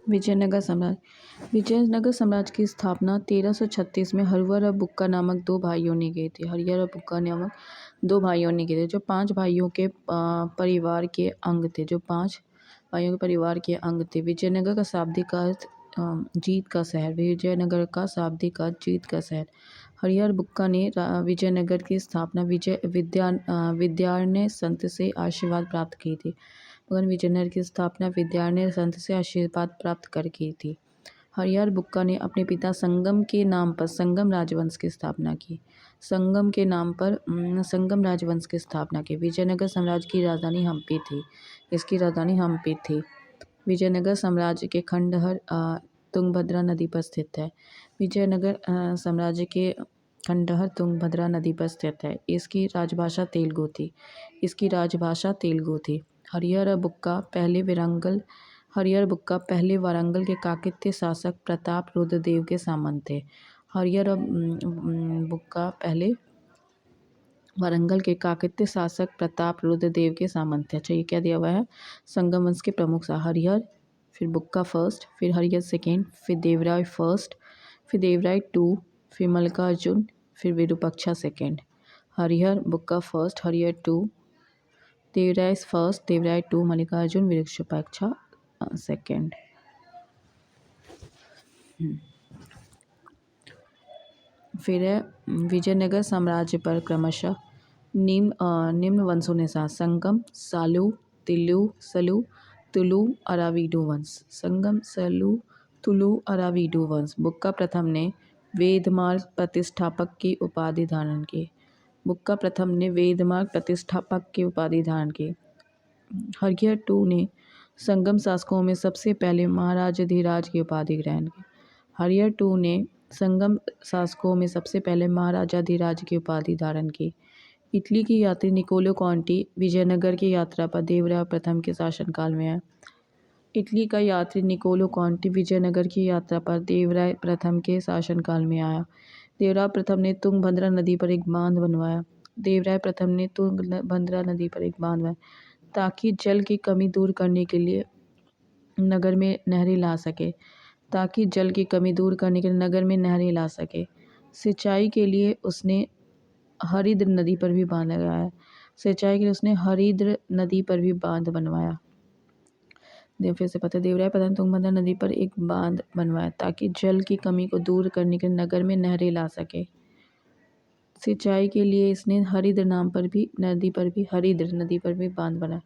विजयनगर साम्राज्य। विजयनगर साम्राज्य की स्थापना 1336 में हरिहर और बुक्का नामक दो भाइयों ने की थी। हरिहर और बुक्का नामक दो भाइयों ने की थी, जो पांच भाइयों के परिवार के अंग थे। जो पांच भाइयों के परिवार के अंग थे। विजयनगर का शाब्दिक अर्थ जीत का शहर। विजयनगर का शाब्दिक अर्थ जीत का शहर। हरिहर बुक्का ने विजयनगर की स्थापना विद्यारण्य संत से आशीर्वाद प्राप्त की थी। भगवान विजयनगर की स्थापना विद्यारण्य संत से आशीर्वाद प्राप्त कर की थी। हरिहर बुक्का ने अपने पिता संगम के नाम पर संगम राजवंश की स्थापना की। संगम के नाम पर संगम राजवंश की स्थापना की। विजयनगर साम्राज्य की राजधानी हम्पी थी। इसकी राजधानी हम्पी थी। विजयनगर साम्राज्य के खंडहर तुंगभद्रा नदी पर स्थित है। विजयनगर साम्राज्य के खंडहर तुंगभद्रा नदी पर स्थित है। इसकी राजभाषा तेलुगु थी। इसकी राजभाषा तेलुगु थी। हरिहर बुक्का पहले वारंगल के काकतीय शासक प्रताप रुद्रदेव के सामंत थे। हरिहर बुक्का पहले वारंगल के काकतीय शासक प्रताप रुद्रदेव के सामंत थे। अच्छा, ये क्या दिया हुआ है? संगम वंश के प्रमुख हरिहर, फिर बुक्का फर्स्ट, फिर हरिहर सेकेंड, फिर देवराय फर्स्ट, फिर देवराय टू, फिर मल्लिकार्जुन, फिर Virupaksha second. Harihara Bukka first, Harihara two, Devaraya first, Devaraya two, Mallikarjun, Virupaksha second. फिर है विजयनगर साम्राज्य पर क्रमशः निम्न वंशों ने संगम, सालू, सलू, तुलु, अराविडु वंश। संगम, सलू, तुलु, अराविडु वंश। बुक्का प्रथम ने वेदमार्ग प्रतिष्ठापक की उपाधि धारण की। बुक्का प्रथम ने वेदमार्ग प्रतिष्ठापक की उपाधि धारण की। हरिहर टू ने संगम शासकों में सबसे पहले महाराजाधिराज की उपाधि ग्रहण की। हरिहर टू ने संगम शासकों में सबसे पहले महाराजाधिराज की उपाधि धारण की। इटली की यात्री निकोलो कॉन्टी विजयनगर की यात्रा पर देवराय प्रथम के शासनकाल में आया। इटली का यात्री निकोलो कॉन्टी विजयनगर की यात्रा पर देवराय प्रथम के शासनकाल में आया। देवराय प्रथम ने तुंगभद्रा नदी पर एक बांध बनवाया। देवराय प्रथम ने तुंगभद्रा नदी पर एक बांध बनवाया ताकि जल की कमी दूर करने के लिए नगर में नहरें ला सके। ताकि जल की कमी दूर करने के लिए नगर में नहरें ला सके। सिंचाई के लिए उसने हरिद्र नदी पर भी बांध लगाया। सिंचाई के लिए उसने हरिद्र नदी पर भी बांध बनवाया। फिर से पता, देवराय प्रथम तुंगभद्रा नदी पर एक बांध बनवाया ताकि जल की कमी को दूर करने के लिए नगर में नहरें ला सके। सिंचाई के लिए इसने हरिद्र नदी पर भी बांध बनाया।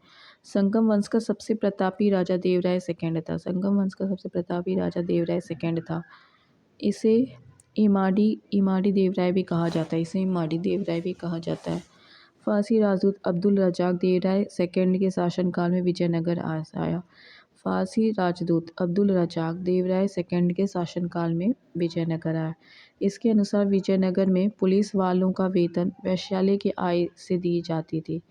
संगम वंश का सबसे प्रतापी राजा देवराय सेकेंड था। संगम वंश का सबसे प्रतापी राजा देवराय सेकेंड था। इसे इमाड़ी देवराय भी कहा जाता है। इसे इमाड़ी देवराय भी कहा जाता है। फारसी राजदूत अब्दुल रजाक देवराय सेकेंड के शासनकाल में विजयनगर आया। फारसी राजदूत अब्दुल रजाक देवराय सेकेंड के शासनकाल में विजयनगर आया। इसके अनुसार विजयनगर में पुलिस वालों का वेतन वैश्यालय की आय से दी जाती थी।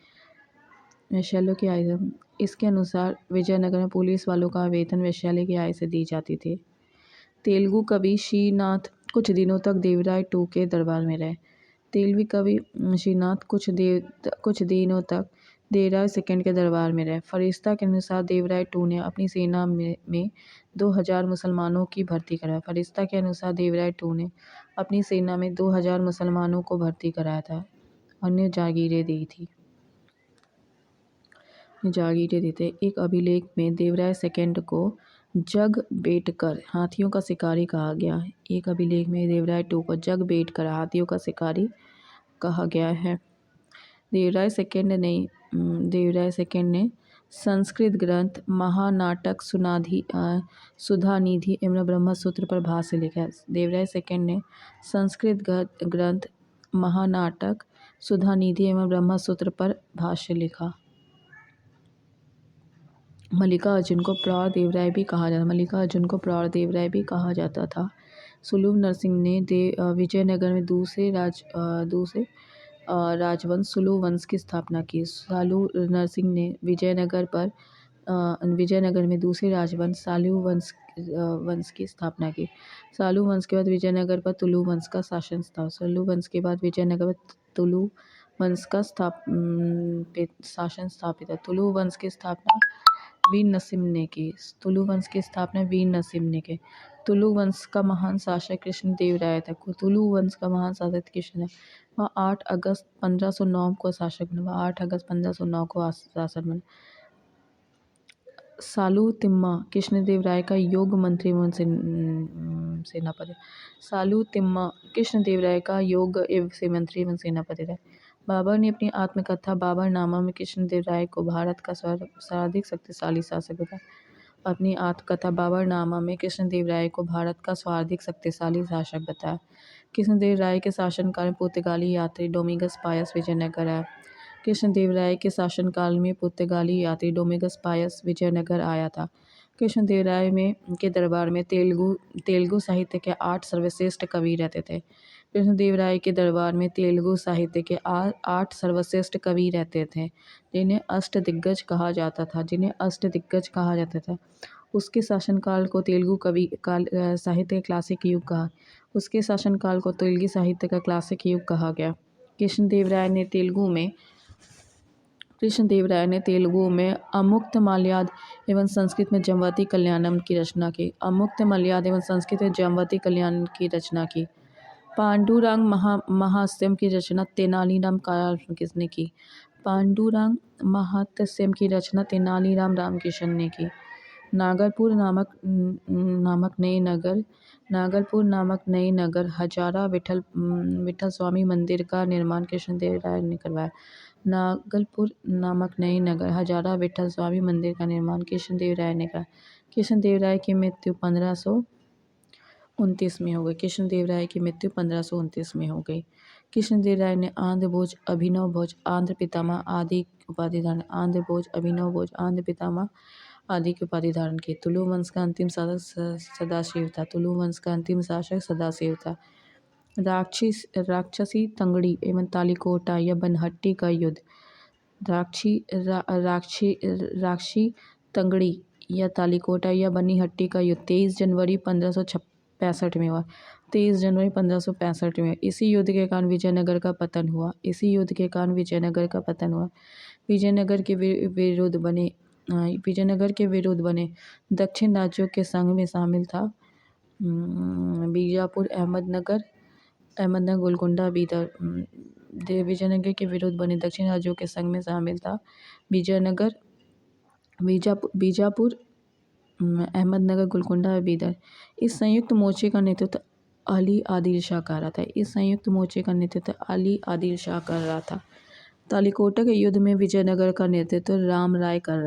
वैश्यालय की आय। इसके अनुसार विजयनगर में पुलिस वालों का वेतन वैश्यालय की आय से दी जाती थी। तेलुगु कवि श्रीनाथ कुछ दिनों तक देवराय टू के दरबार में रहे। तेलुगु कवि श्रीनाथ कुछ दिनों तक देवराय सेकेंड के दरबार में रहे। फरिश्ता के अनुसार देवराय टू ने अपनी सेना में 2000 मुसलमानों की भर्ती कराया। फरिश्ता के अनुसार देवराय टू ने अपनी सेना में 2000 मुसलमानों को भर्ती कराया था। अन्य जागीरें दी थी। एक अभिलेख में देवराय सेकेंड को जग बेटकर हाथियों का शिकारी कहा गया है। एक अभिलेख में देवराय टू को जग बेटकर हाथियों का शिकारी कहा गया है। देवराय सेकेंड ने संस्कृत ग्रंथ महानाटक सुधानिधि एवं ब्रह्मसूत्र पर भाष्य लिखा है। देवराय सेकेंड ने संस्कृत ग्रंथ महानाटक सुधानिधि एवं ब्रह्मसूत्र पर भाष्य लिखा। मल्लिकार्जुन को प्रौढ़ देवराय भी कहा जाता था। सुलभ नरसिंह ने विजयनगर में दूसरे राजवंश सुलु वंश की स्थापना की। सालू नरसिंह ने विजयनगर में दूसरे राजवंश सालू वंश की स्थापना की। सालू वंश के बाद विजयनगर पर तुलु वंश का शासन था। सालू वंश के बाद विजयनगर पर तुलु वंश का शासन स्थापित है। तुलु वंश की स्थापना वीर नरसिम्ह ने की। तुलु वंश की स्थापना वीर नरसिम्ह ने की। तुलु वंश का महान शासक कृष्णदेवराय था। तुलु वंश का महान शासक कृष्ण है। वह 8 अगस्त 1509 को शासक बना। 8 अगस्त 1509 को शासक बना। सालू तिम्मा कृष्णदेवराय का योग मंत्री एवं सेनापति। सालू तिम्मा कृष्णदेवराय का योग एवं मंत्री एवं सेनापति रहे। बाबर ने अपनी आत्मकथा बाबरनामा में कृष्णदेवराय को भारत का सर्वाधिक शक्तिशाली शासक बताया। अपनी आत्मकथा बाबरनामा में कृष्णदेवराय को भारत का सर्वाधिक शक्तिशाली शासक बताया। कृष्णदेवराय के शासनकाल में पुर्तगाली यात्री डोमिंगस पायस विजयनगर आया। कृष्णदेवराय के शासनकाल में पुर्तगाली यात्री डोमिंगस पायस विजयनगर आया था। कृष्णदेवराय के दरबार में तेलुगु साहित्य के 8 सर्वश्रेष्ठ कवि रहते थे। कृष्णदेवराय के दरबार में तेलुगु साहित्य के 8 सर्वश्रेष्ठ कवि रहते थे, जिन्हें अष्टदिग्गज कहा जाता था। उसके शासनकाल को तेलुगु साहित्य का क्लासिक युग कहा। उसके शासनकाल को तेलुगु साहित्य का क्लासिक युग कहा गया। कृष्णदेवराय ने तेलुगु में अमुक्त माल्याद एवं संस्कृत में जमवंती कल्याणम की रचना की। अमुक्त माल्याद एवं संस्कृत में जमवंती कल्याणम की रचना की। पांडुरंग महात्म्य की रचना तेनालीराम काल किसने की? पांडुरंग महात्म्य की रचना तेनालीराम रामकृष्ण ने की। नागरपुर नामक नए नगर हजारा विठल स्वामी मंदिर का निर्माण कृष्णदेवराय ने करवाया। नागलपुर नामक नए नगर हजारा विठल स्वामी मंदिर का निर्माण कृष्णदेवराय ने करा। कृष्णदेवराय की मृत्यु 1529 में हो गई। कृष्णदेवराय की मृत्यु 1529 में हो गई। कृष्णदेवराय ने आंध्र भोज, अभिनव भोज, आंध्र पितामह आदि उपाधि धारण आंध्र भोज, अभिनव भोज, आंध्र पितामह आदि की उपाधि धारण की। तुलु वंश का अंतिम शासक सदाशिव था। तुलु वंश का अंतिम शासक सदाशिव था। राक्षसी तंगड़ी एवं तालिकोटा या बनहट्टी का युद्ध। राक्षी तंगड़ी या तालिकोटा या बनीहट्टी का युद्ध 23 जनवरी 1565 में हुआ। 23 जनवरी 1565 में। इसी युद्ध के कारण विजयनगर का पतन हुआ। विजयनगर के विरुद्ध बने दक्षिण राज्यों के संघ में शामिल था बीजापुर, अहमदनगर, गोलकुंडा, बीदर। विजयनगर के विरुद्ध बने दक्षिण राज्यों के संघ में शामिल था बीजापुर, अहमदनगर, गोलकुंडा और बीदर। इस संयुक्त मोर्चे का नेतृत्व अली आदिल शाह कर रहा था। तालिकोटा के युद्ध में विजयनगर का नेतृत्व राम राय कर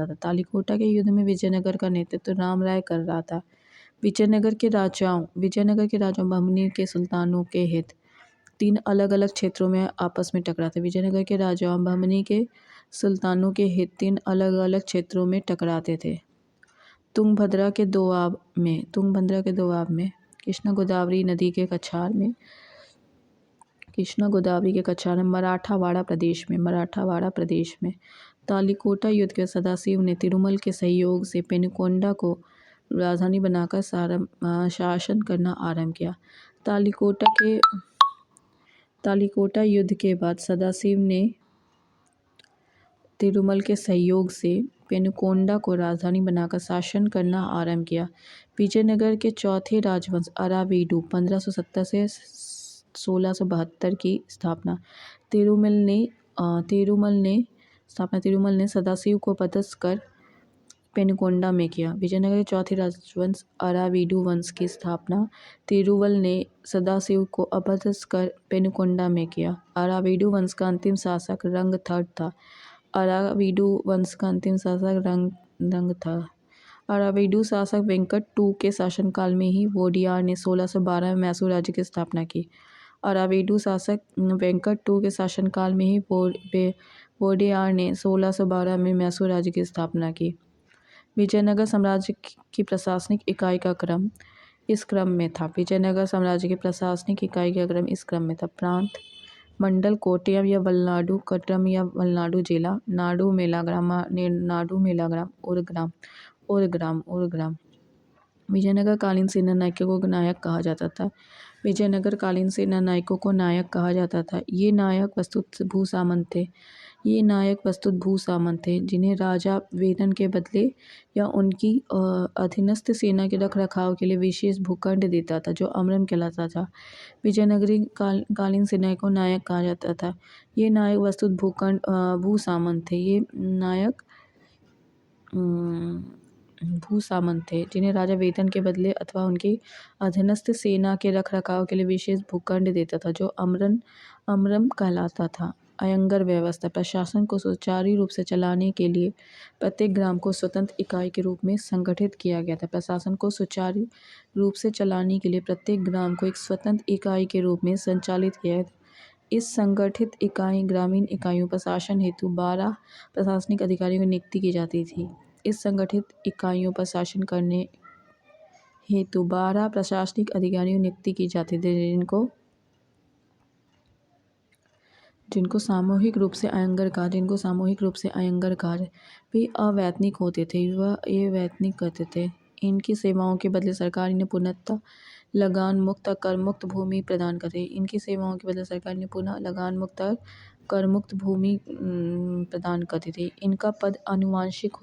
रहा था। विजयनगर के राजाओं बहमनी के सुल्तानों के हित 3 अलग-अलग क्षेत्रों में आपस में टकराते। विजयनगर के राजाओं बहमनी के सुल्तानों के हित 3 अलग-अलग क्षेत्रों में टकराते थे। तुंगभद्रा के दोआब में कृष्णा गोदावरी नदी के कछार में मराठावाड़ा प्रदेश में तालिकोटा युद्ध के सदाशिव ने तिरुमल के सहयोग से पेनुकोंडा को राजधानी बनाकर शासन करना आरंभ किया। तालिकोटा युद्ध के बाद सदाशिव ने तिरुमल के सहयोग से पेनुकोंडा को राजधानी बनाकर शासन करना आरंभ किया। विजयनगर के चौथे राजवंश अराविडु 1570 से 1672 की स्थापना तिरुमल ने सदाशिव को पदस्थ कर पेनुकोंडा में किया। विजयनगर के चौथे राजवंश अराविडु वंश की स्थापना तिरुवल ने सदाशिव को अपदस्थ कर पेनुकोंडा में किया। अराविडु वंश का अंतिम शासक रंगथर था। अराविडु शासक वेंकट टू के शासनकाल में ही वोडियार ने 1612 में मैसूर राज्य की स्थापना की। अराविडु शासक वेंकट टू के शासनकाल में ही वोडियार ने 1612 में मैसूर राज्य की स्थापना की। विजयनगर साम्राज्य की प्रशासनिक इकाई का क्रम इस क्रम में था। प्रांत, मंडल, कोट्टयम या वलनाडु, कट्टम या वलनाडु जिला, नाडु, मेलाग्राम, उरग्राम। विजयनगर कालीन सेना नायकों को नायक कहा जाता था। विजयनगर कालीन सेना नायकों को नायक कहा जाता था। ये नायक वस्तुत भूसामंत थे। ये नायक वस्तुत भूसामंत थे जिन्हें राजा वेतन के बदले या उनकी अधीनस्थ सेना के रख रखाव के लिए विशेष भूखंड देता था, जो अमरन कहलाता था। विजयनगरी कालीन सेना को नायक कहा जाता था। ये नायक वस्तुत भूसामंत थे। ये नायक भूसामंत थे जिन्हें राजा वेतन के बदले अथवा उनकी अधीनस्थ सेना के रख रखाव के लिए विशेष भूखंड देता था, जो अमरम कहलाता था। अयंगर व्यवस्था प्रशासन को सुचारू रूप से चलाने के लिए प्रत्येक ग्राम को स्वतंत्र इकाई के रूप में संगठित किया गया था। प्रशासन को सुचारू रूप से चलाने के लिए प्रत्येक ग्राम को एक स्वतंत्र इकाई के रूप में संचालित किया गया था। इस संगठित इकाई ग्रामीण इकाइयों प्रशासन हेतु 12 प्रशासनिक अधिकारियों की नियुक्ति की जाती थी। इस संगठित इकाइयों पर शासन करने हेतु 12 प्रशासनिक अधिकारियों की नियुक्ति की जाती थी, जिनको सामूहिक रूप से अयंगर कार्य भी अवैतनिक होते थे। वह ये वैतनिक करते थे। इनकी सेवाओं के बदले सरकार ने पुनः लगान मुक्त कर मुक्त भूमि प्रदान करे। इनकी सेवाओं के बदले सरकार ने पुनः लगान मुक्त कर मुक्त भूमि प्रदान करती थी। इनका पद अनुवांशिक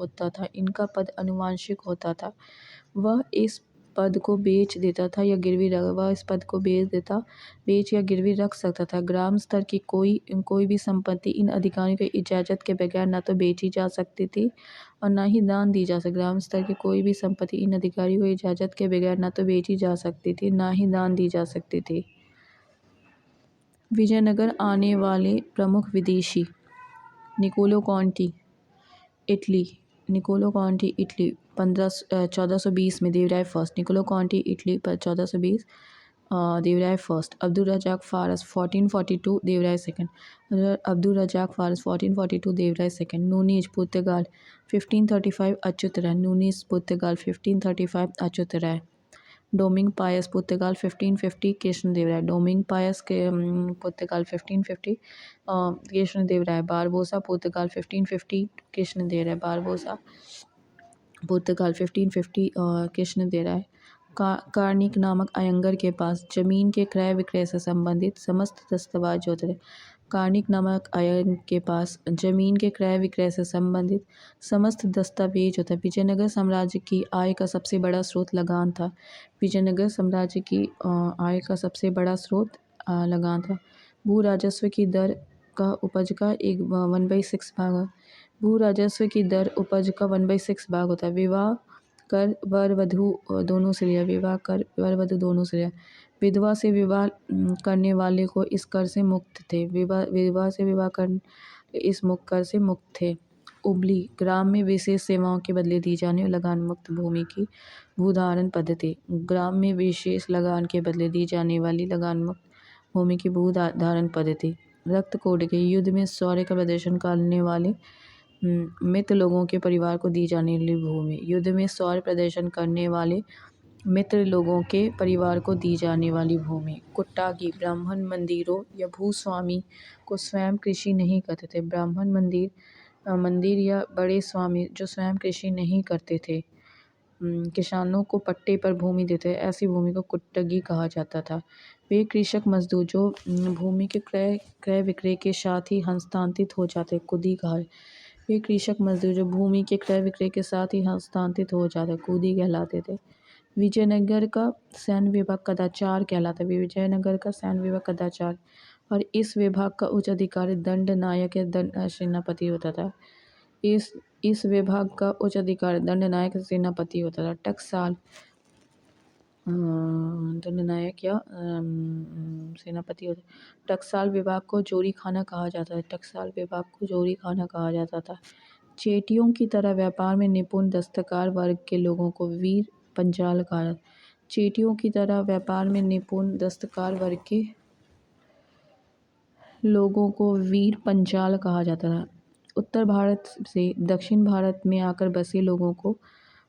होता था। वह इस पद को बेच देता था या गिरवी रख सकता था। ग्राम स्तर की कोई भी संपत्ति इन अधिकारियों की इजाज़त के बगैर न तो बेची जा सकती थी और न ही दान दी जा सकती। ग्राम स्तर की कोई भी संपत्ति इन अधिकारियों की इजाज़त के बगैर न तो बेची जा सकती थी, न ही दान दी जा सकती थी। विजयनगर आने वाले प्रमुख विदेशी निकोलो कॉन्टी इटली 1420 में Devaraya first. Nicolo Conti Italy पर 1420 देवराय फर्स्ट। अब्दुल रज़ाक फ़ारस 1442 देवराय सेकंड। अब्दुल रज़ाक फ़ारस 1442 देवराय सेकंड। नूनीज पुर्तगाल 1535 अच्युतराय। नूनीज पुर्तगाल 1535 अच्युतराय। डोमिंग पायस पुर्तगाल 1550 कृष्णदेवराय। डोमिंग पायस के पुर्तगाल 1550 कृष्णदेवराय। बारबोसा पुर्तगाल 1550 कृष्णदेवराय। बारबोसा पुर्तगाल 1550 कृष्णदेवराय। कार्निक नामक अयंगर के पास जमीन के क्रय विक्रय से संबंधित समस्त दस्तावेज होते थे। कार्निक नामक अयंगर के पास जमीन के क्रय विक्रय से संबंधित समस्त दस्तावेज होता है। विजयनगर साम्राज्य की आय का सबसे बड़ा स्रोत लगान था। विजयनगर साम्राज्य की आय का सबसे बड़ा स्रोत लगान था। भू राजस्व की दर का उपज का 1/6 भाग। भू राजस्व की दर उपज का 1/6 भाग होता है। विवाह कर वर वधु दोनों से लिया। विवाह कर वर वधु दोनों से लिया। विधवा से विवाह करने वाले को इस कर से मुक्त थे। विधवा से विवाह कर इस कर से मुक्त थे। उबली ग्राम में विशेष सेवाओं के बदले दी जाने वाली लगान मुक्त भूमि की भूधारण पद्धति। ग्राम में विशेष लगान के बदले दी जाने वाली लगान मुक्त भूमि की भूधारण पद्धति। रक्त कोड के युद्ध में शौर्य का प्रदर्शन करने वाले मित्र लोगों के परिवार को दी जाने वाली भूमि। युद्ध में शौर्य प्रदर्शन करने वाले मित्र लोगों के परिवार को दी जाने वाली भूमि। कुट्टागी ब्राह्मण मंदिरों या भूस्वामी को स्वयं कृषि नहीं करते थे। ब्राह्मण मंदिर या बड़े स्वामी जो स्वयं कृषि नहीं करते थे, किसानों को पट्टे पर भूमि देते, ऐसी भूमि को कुट्टगी कहा जाता था। वे कृषक मजदूर जो भूमि के क्रय विक्रय के साथ ही हस्तांतरित हो जाते, कुदी कहा। वे कृषक मजदूर जो भूमि के क्रय विक्रय के साथ ही हस्तांतरित हो जाते, कुदी कहलाते थे। विजयनगर का सैन्य विभाग कदाचार कहलाता है। विजयनगर का सैन्य विभाग कदाचार और इस विभाग का उच्च अधिकारी दंड नायक या सेनापति होता था। इस विभाग का उच्च अधिकारी दंड नायक सेनापति होता था। टकसाल दंड नायक या सेनापति होता। टकसाल विभाग को जोरी खाना कहा जाता है। टकसाल विभाग को जोरी खाना कहा जाता था। चेटियों की तरह व्यापार में निपुण दस्तकार वर्ग के लोगों को वीर पंचाल कहा। चेटियों की तरह व्यापार में निपुण दस्तकार वर्ग के लोगों को वीर पंचाल कहा जाता था। उत्तर भारत से दक्षिण भारत में आकर बसे लोगों को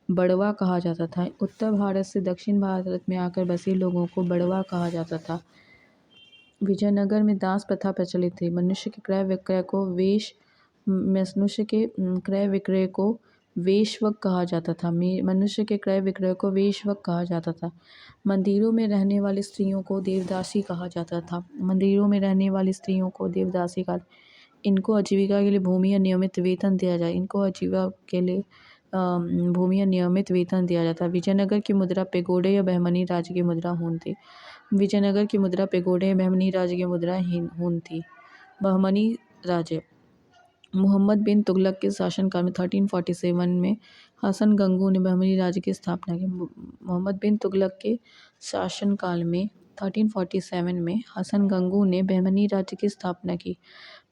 बड़वा कहा जाता था। उत्तर भारत से दक्षिण भारत में आकर बसे लोगों को बड़वा कहा जाता था। विजयनगर में दास प्रथा प्रचलित थी। मनुष्य के क्रय विक्रय को वेश्वक कहा जाता था। मनुष्य के क्रय विक्रय को वेश्वक कहा जाता था। मंदिरों में रहने वाली स्त्रियों को देवदासी कहा जाता था। मंदिरों में रहने वाली स्त्रियों को देवदासी कहा। इनको आजीविका के लिए भूमि या नियमित वेतन दिया जाए। इनको आजीविका के लिए भूमि या नियमित वेतन दिया जाता है। विजयनगर की मुद्रा पेगोडे या बहमनी राज्य की मुद्रा हून थी। विजयनगर की मुद्रा पेगोडे या बहमनी राज्य की मुद्रा हून थी। बहमनी राज्य मोहम्मद बिन तुगलक के शासनकाल में 1347 में हसन गंगू ने बहमनी राज्य की स्थापना की। मोहम्मद बिन तुगलक के शासनकाल में 1347 में हसन गंगू ने बहमनी राज्य की स्थापना की।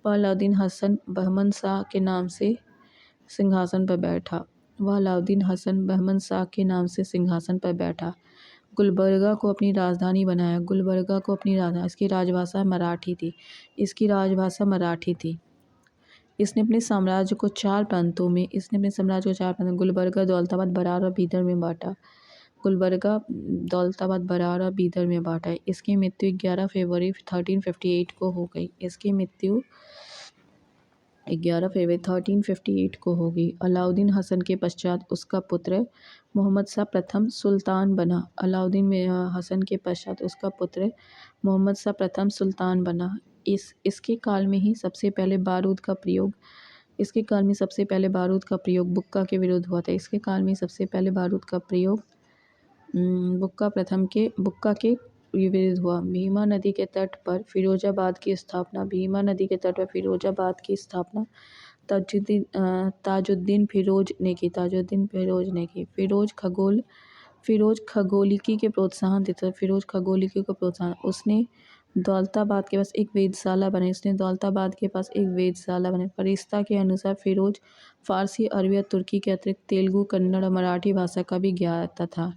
वह अलाउद्दीन हसन बहमन शाह के नाम से सिंहासन पर बैठा। वह अलाउद्दीन हसन बहमन शाह के नाम से सिंहासन पर बैठा। गुलबर्गा को अपनी राजधानी बनाया। गुलबर्गा को अपनी राजधानी, इसकी राजभाषा मराठी थी। इसकी राजभाषा मराठी थी। इसने अपने साम्राज्य को चार प्रांतों में गुलबर्गा, दौलताबाद, बरार और बीदर में बांटा। गुलबर्गा, दौलताबाद, बरार और बीदर में बांटा है। इसकी मृत्यु 11 फरवरी 1358 को हो गई। इसकी मृत्यु 11 फरवरी 1358 को हो गई। अलाउद्दीन हसन के पश्चात उसका पुत्र मोहम्मद शाह प्रथम सुल्तान बना। अलाउद्दीन हसन के पश्चात उसका पुत्र मोहम्मद शाह प्रथम सुल्तान बना। इसके काल में ही सबसे पहले बारूद का प्रयोग बुक्का के विरुद्ध हुआ था। इसके काल में सबसे पहले बारूद का प्रयोग बुक्का के विरुद्ध हुआ। भीमा नदी के तट पर फिरोजाबाद की स्थापना ताजुद्दीन फिरोज ने की। फिरोज खगोलिकी को प्रोत्साहन। उसने दौलताबाद के पास एक वेधशाला बनाई। फरिश्ता के अनुसार फिरोज फारसी, अरबी और तुर्की के अतिरिक्त तेलुगु, कन्नड़ और मराठी भाषा का भी ज्ञाता था।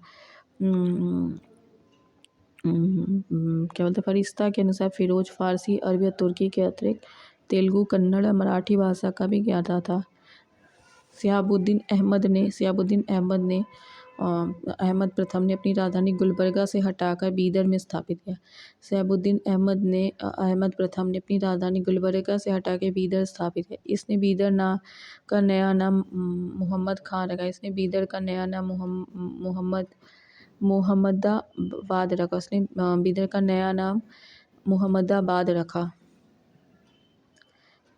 फरिश्ता के अनुसार फिरोज फारसी, अरबी और तुर्की के अतिरिक्त तेलुगु, कन्नड़ और मराठी भाषा का भी ज्ञाता था। सिहाबुद्दीन अहमद प्रथम ने अपनी राजधानी गुलबर्गा से हटाकर बीदर में स्थापित किया। इसने बीदर का नया नाम मोहम्मद खान रखा। मोहम्मदाबाद रखा।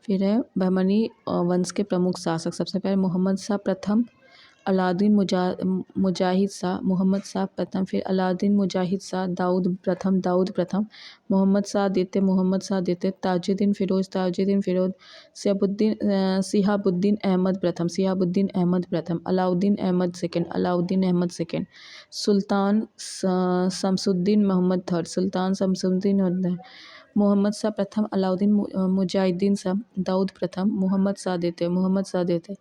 फिर है बहमनी वंश के प्रमुख शासक। सबसे पहले मोहम्मद शाह प्रथम, अलाउद्दीन मुजाहिद शाह, मोहम्मद शाह प्रथम, फिर अलाउद्दीन मुजाहिद शाह, दाऊद प्रथम, मोहम्मद शाह द्वितीय, ताजुद्दीन फिरोज, सिहाबुद्दीन अहमद प्रथम, अलाउद्दीन अहमद सेकंड, सुल्तान शमसुद्दीन मोहम्मद, मोहम्मद शाह प्रथम, अलाउद्दीन मुजाहिदीन शाह, दाऊद प्रथम, मोहम्मद शाह द्वितीय,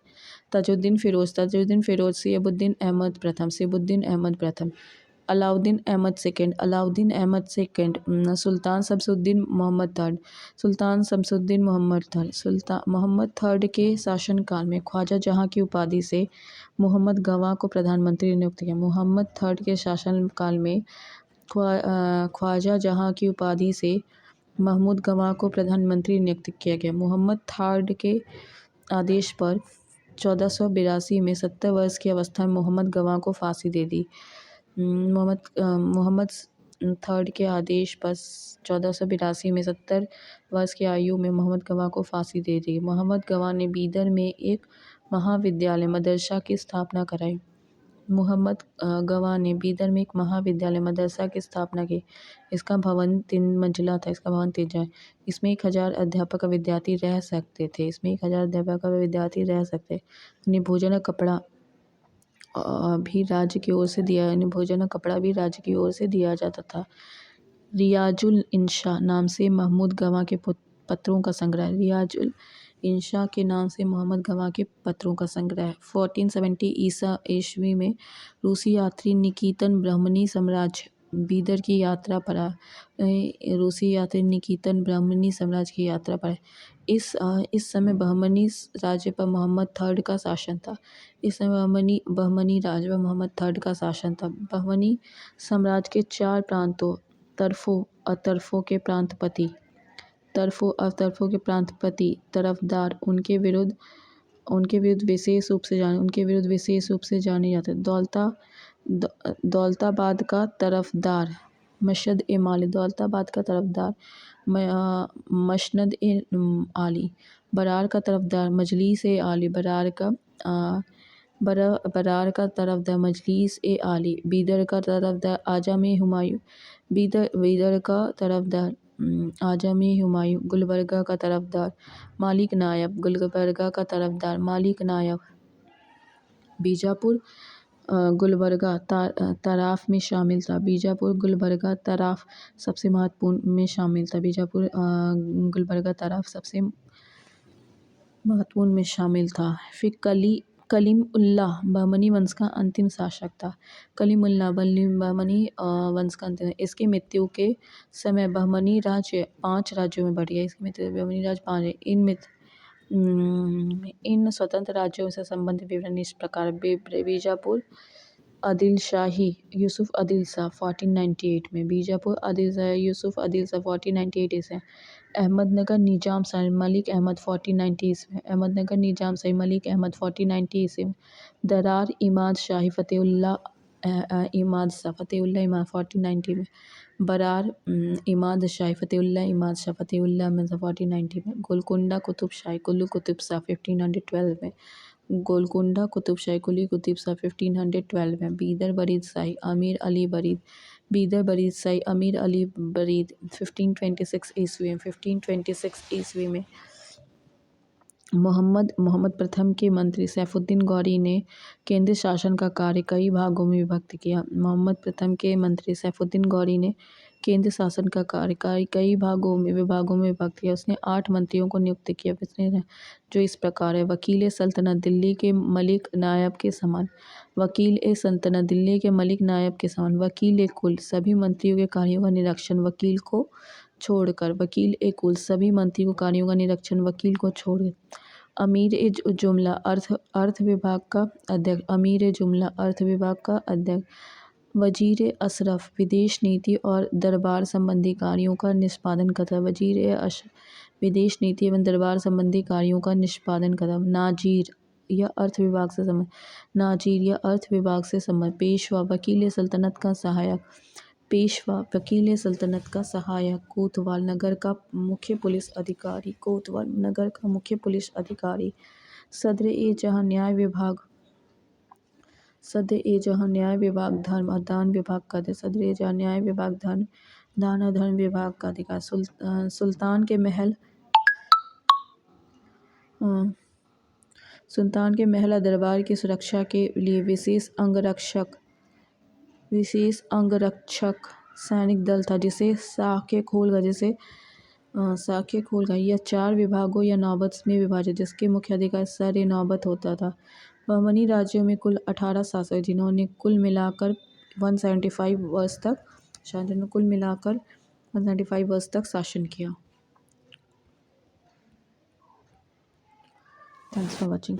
ताजुद्दीन फिरोज, सिहाबुद्दीन अहमद प्रथम, अलाउद्दीन अहमद सेकंड, सुल्तान शमसुद्दीन मोहम्मद थर्ड। मोहम्मद थर्ड के शासनकाल में ख्वाजा जहाँ की उपाधि से मोहम्मद गवाह को प्रधानमंत्री नियुक्त किया। मोहम्मद थर्ड के शासनकाल में ख्वाजा जहाँ की उपाधि से महमूद गवाह को प्रधानमंत्री नियुक्त किया गया। मोहम्मद थर्ड के आदेश पर 1482 में 70 वर्ष की अवस्था में मोहम्मद गवाह को फांसी दे दी। मोहम्मद थर्ड के आदेश पर 1482 में 70 वर्ष की आयु में मोहम्मद गवाह को फांसी दे दी। मोहम्मद गवाह ने बीदर में एक महाविद्यालय मदरसा की स्थापना कराई। इसका भवन 3 मंजिला था। इसमें 1000 अध्यापक और विद्यार्थी रह सकते थे। उन्हें भोजन और कपड़ा भी राज्य की ओर से दिया जाता था। रियाजुल इंशा नाम से महमूद गवाह के पत्रों का संग्रह। 1470 ईस्वी में रूसी यात्री निकितन ब्राह्मणी साम्राज्य बीदर की यात्रा पर आया। इस समय बहमनी राज्य पर मोहम्मद थर्ड का शासन था। बहमनी साम्राज्य के 4 प्रांतों तरफों अतरफों के प्रांतपति तरफदार उनके विरुद्ध उनके विरुद्ध विशेष रूप से जाने जाते हैं। दौलताबाद का तरफदार मशहद ए आली, दौलताबाद का तरफदार मसनद ए आली, बरार का तरफदार मजलिस ए आली, बरार का तरफदार मजलिस ए आली, बीदर का तरफदार आजम ए हुमायूं, बीदर का तरफदार आजम ए हुमायूं, गुलबर्गा का तरफदार मालिक नायब, गुलबर्गा का तरफदार मालिक नायब, बीजापुर गुलबर्गा तराफ में शामिल था, बीजापुर गुलबर्गा तराफ सबसे महत्वपूर्ण में शामिल था, बीजापुर गुलबर्गा तराफ सबसे महत्वपूर्ण में शामिल था। फिर कलीम उल्लाह बहमनी वंश का अंतिम शासक था, कलीम उल्लाह बहमनी वंश का अंतिम। इसकी मृत्यु के समय बहमनी राज्य 5 राज्यों में बट गया, इसकी मृत्यु बहमनी राज्य 5 है। इन स्वतंत्र राज्यों से संबंधित विवरण इस प्रकार: बीजापुर आदिल शाही यूसुफ आदिल शाह 1498 में, बीजापुर आदिल शाह यूसुफ आदिल शाह 1498 ईस्वी। अहमदनगर निजाम शाही मलिक अहमद 1490 ईस्वी, अहमदनगर निजाम शाही मलिक अहमद 1490 ईस्वी। दरार इमाद शाही फतेहुल्लाह इमाद शाह 1490 में, बरार इमाद शाही फतेहुल्लाह 1490 में। गोलकुंडा कुतुब शाही कुल्लू कुतुब शाह 1512 में, गोलकुंडा कुतुब शाही कुली कुतुब शाह 1512 में। बीदर बरीद शाही अमीर अली बरीद, बीदर बरीद शाही अमीर अली बरीद 1526 ईस्वी में, 1526 ईस्वी में। मोहम्मद प्रथम के मंत्री सैफुद्दीन गौरी ने केंद्रीय शासन का कार्य कई भागों में विभक्त किया। मोहम्मद प्रथम के मंत्री सैफुद्दीन गौरी ने केंद्र शासन का कार्य कई विभागों में विभक्त किया। उसने 8 मंत्रियों को नियुक्त किया, जो इस प्रकार है: वकील ए सल्तनत दिल्ली के मलिक नायब के समान, वकील ए सल्तनत दिल्ली के मलिक नायब के समान, वकील ए कुल सभी मंत्रियों के कार्यों का निरीक्षण वकील को छोड़कर, वकील ए कुल सभी मंत्रियों के कार्यों का निरीक्षण वकील को छोड़कर। अमीर ए जुमला अर्थ विभाग का अध्यक्ष, अमीर ए जुमला अर्थ विभाग का अध्यक्ष। वजीर अशरफ विदेश नीति और दरबार संबंधी कार्यों का निष्पादन करता, वजीर अशरफ विदेश नीति एवं दरबार संबंधी कार्यों का निष्पादन करता। नाजीर या अर्थ विभाग से संबंध, नाजीर या अर्थ विभाग से संबंध। पेशवा वकील सल्तनत का सहायक, पेशवा वकील सल्तनत का सहायक। कोतवाल नगर का मुख्य पुलिस अधिकारी, कोतवाल नगर का मुख्य पुलिस अधिकारी। सदर ए जहां न्याय विभाग, सदर ए जहां न्याय विभाग धर्म और दान विभाग का अधिकारी, सदर ए जहां न्याय विभाग धर्म दान और धर्म विभाग का अधिकार। सुल्तान के महल और दरबार की सुरक्षा के लिए विशेष अंगरक्षक सैनिक दल था, जिसे साके खोलगा यह 4 विभागों या नौबत में विभाजित, जिसके मुख्य अधिकारी सर ए नौबत होता था। बहमनी राज्यों में कुल 18 शासक, जिन्होंने कुल मिलाकर 175 वर्ष तक शासन किया। Thanks for watching.